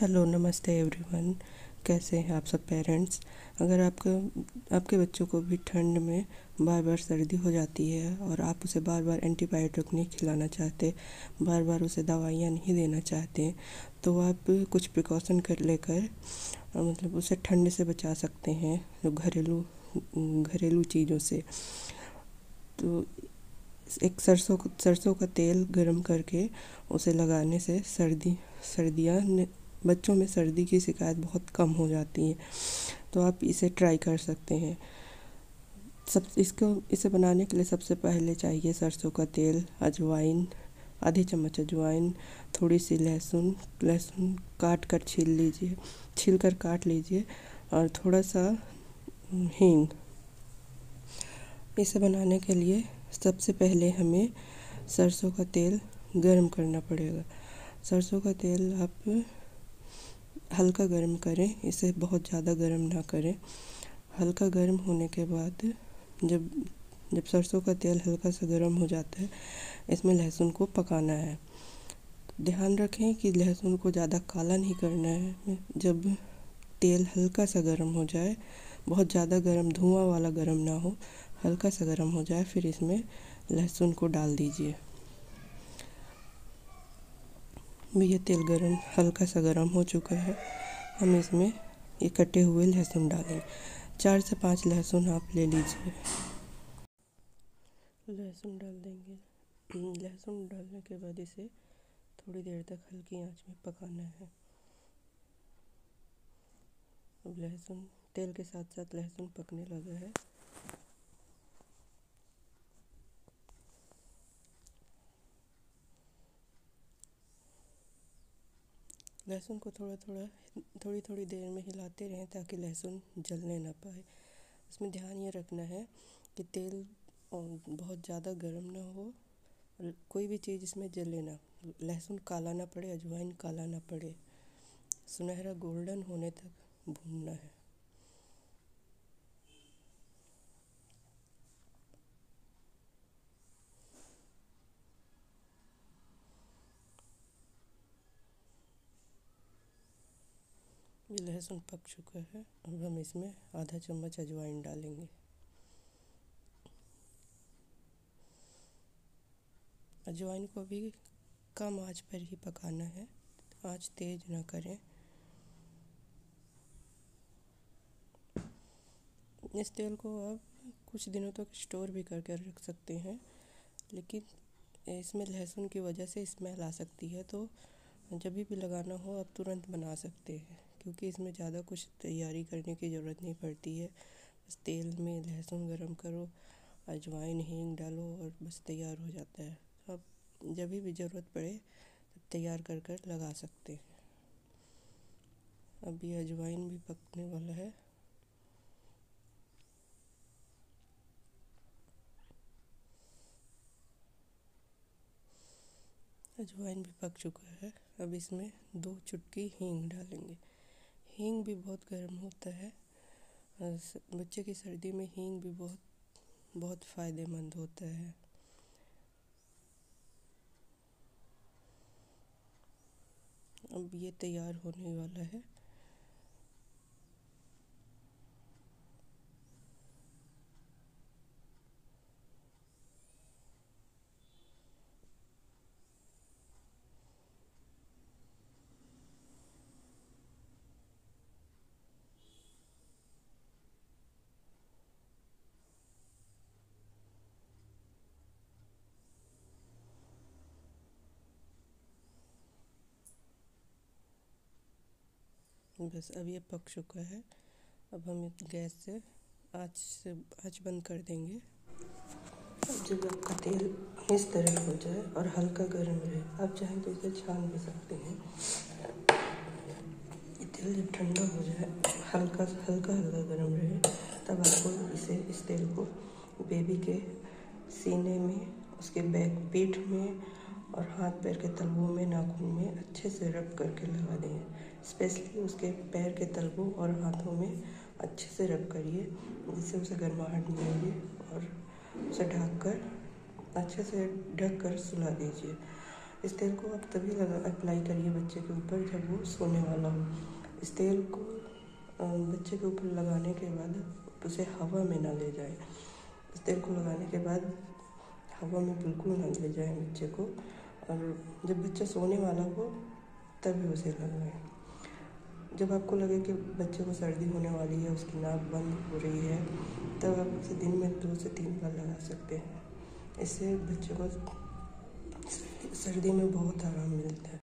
Hello, नमस्ते everyone. कैसे हैं आप सब पेरेंट्स। अगर आपके बच्चों को भी ठंड में बार बार सर्दी हो जाती है और आप उसे बार बार एंटीबायोटिक नहीं खिलाना चाहते, बार बार उसे दवाइयाँ नहीं देना चाहते, तो आप कुछ प्रिकॉशन कर लेकर मतलब उसे ठंड से बचा सकते हैं, जो घरेलू चीज़ों से। तो एक सरसों का तेल गरम करके उसे लगाने से सर्दियाँ बच्चों में सर्दी की शिकायत बहुत कम हो जाती है। तो आप इसे ट्राई कर सकते हैं। इसे बनाने के लिए सबसे पहले चाहिए सरसों का तेल, अजवाइन, आधी चम्मच अजवाइन, थोड़ी सी लहसुन छील कर काट लीजिए, और थोड़ा सा हींग। इसे बनाने के लिए सबसे पहले हमें सरसों का तेल गरम करना पड़ेगा। सरसों का तेल आप हल्का गरम करें, इसे बहुत ज़्यादा गरम ना करें। हल्का गरम होने के बाद जब जब सरसों का तेल हल्का सा गरम हो जाता है, इसमें लहसुन को पकाना है। ध्यान रखें कि लहसुन को ज़्यादा काला नहीं करना है। जब तेल हल्का सा गरम हो जाए, बहुत ज़्यादा गरम धुआं वाला गरम ना हो, हल्का सा गरम हो जाए, फिर इसमें लहसुन को डाल दीजिए। ये तेल हल्का सा गरम हो चुका है। हम इसमें ये कटे हुए लहसुन डालेंगे। 4 से 5 लहसुन आप ले लीजिए। लहसुन डाल देंगे। लहसुन डालने के बाद इसे थोड़ी देर तक हल्की आंच में पकाना है। अब लहसुन तेल के साथ साथ लहसुन पकने लगा है। लहसुन को थोड़ी थोड़ी देर में हिलाते रहें ताकि लहसुन जलने ना पाए। इसमें ध्यान ये रखना है कि तेल बहुत ज़्यादा गर्म ना हो और कोई भी चीज़ इसमें जले ना। लहसुन काला ना पड़े, अजवाइन काला ना पड़े, सुनहरा गोल्डन होने तक भूनना है। ये लहसुन पक चुका है। अब हम इसमें आधा चम्मच अजवाइन डालेंगे। अजवाइन को भी कम आंच पर ही पकाना है, आंच तेज ना करें। इस तेल को आप कुछ दिनों तक स्टोर भी करके रख सकते हैं, लेकिन इसमें लहसुन की वजह से स्मेल आ सकती है, तो जब भी लगाना हो आप तुरंत बना सकते हैं, क्योंकि इसमें ज़्यादा कुछ तैयारी करने की ज़रूरत नहीं पड़ती है। बस तेल में लहसुन गरम करो, अजवाइन हींग डालो और बस तैयार हो जाता है। अब जब भी ज़रूरत पड़े तब तैयार कर कर लगा सकते हैं। अब ये अजवाइन भी पकने वाला है। अजवाइन भी पक चुका है। अब इसमें 2 चुटकी हींग डालेंगे। हींग भी बहुत गर्म होता है। बच्चे की सर्दी में हींग भी बहुत बहुत फ़ायदेमंद होता है। अब ये तैयार होने वाला है। बस अब ये पक चुका है। अब हम गैस से आँच बंद कर देंगे। अब जब आपका तेल इस तरह हो जाए और हल्का गर्म रहे, आप चाहें तो इसे छान भी सकते हैं। ये तेल जब ठंडा हो जाए, हल्का हल्का गर्म रहे, तब आपको इस तेल को बेबी के सीने में, उसके पीठ में और हाथ पैर के तलवों में, नाखून में अच्छे से रब करके लगा दें। स्पेशली उसके पैर के तलवों और हाथों में अच्छे से रब करिए, जिससे उसे गर्माहट मिलेगी, और उसे अच्छे से ढक कर सुला दीजिए। इस तेल को आप तभी अप्लाई करिए बच्चे के ऊपर जब वो सोने वाला हो। इस तेल को बच्चे के ऊपर लगाने के बाद उसे हवा में ना ले जाए। इस तेल को लगाने के बाद हवा में बिल्कुल ना ले जाए बच्चे को, और जब बच्चा सोने वाला हो तभी उसे लगाएं। जब आपको लगे कि बच्चे को सर्दी होने वाली है, उसकी नाक बंद हो रही है, तब आप उसे दिन में 2 से 3 बार लगा सकते हैं। इससे बच्चे को सर्दी में बहुत आराम मिलता है।